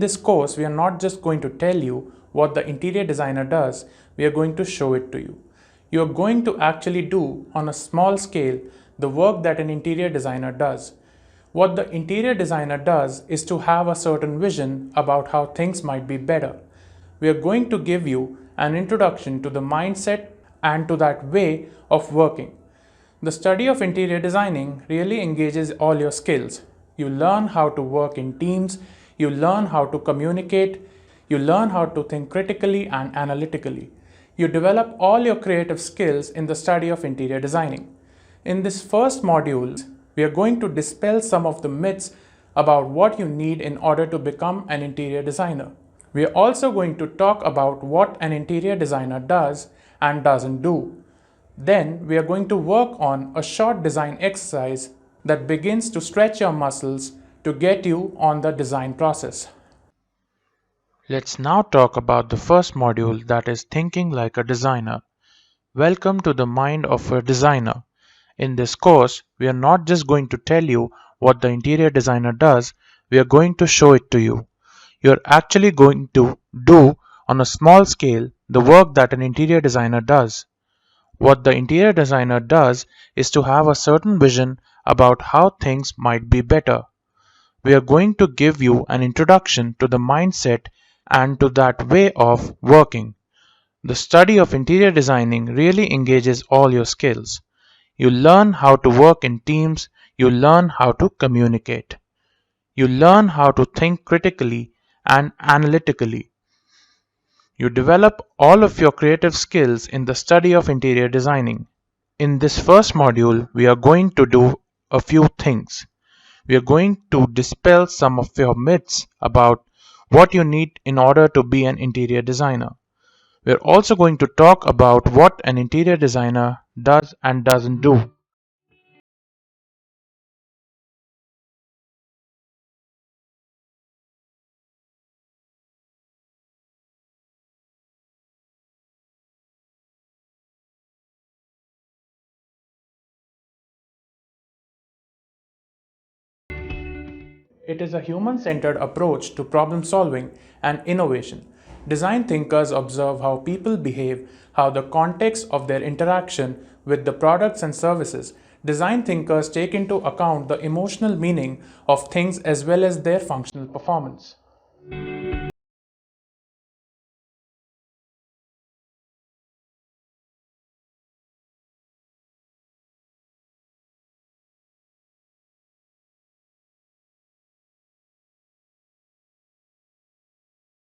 this course, we are not just going to tell you what the interior designer does, we are going to show it to you. You are going to actually do, on a small scale, the work that an interior designer does. What the interior designer does is to have a certain vision about how things might be better. We are going to give you an introduction to the mindset and to that way of working. The study of interior designing really engages all your skills. You learn how to work in teams, you learn how to communicate, you learn how to think critically and analytically. You develop all your creative skills in the study of interior designing. In this first module, we are going to dispel some of the myths about what you need in order to become an interior designer. We are also going to talk about what an interior designer does and doesn't do. Then we are going to work on a short design exercise that begins to stretch your muscles to get you on the design process. Let's now talk about the first module, that is thinking like a designer. Welcome to the mind of a designer. In this course, we are not just going to tell you what the interior designer does, we are going to show it to you. You are actually going to do, on a small scale, the work that an interior designer does. What the interior designer does is to have a certain vision about how things might be better. We are going to give you an introduction to the mindset and to that way of working. The study of interior designing really engages all your skills. You learn how to work in teams, you learn how to communicate. You learn how to think critically and analytically. You develop all of your creative skills in the study of interior designing. In this first module, we are going to do a few things. We are going to dispel some of your myths about what you need in order to be an interior designer. We are also going to talk about what an interior designer does and doesn't do. It is a human-centered approach to problem solving and innovation. Design thinkers observe how people behave, how the context of their interaction with the products and services. Design thinkers take into account the emotional meaning of things as well as their functional performance.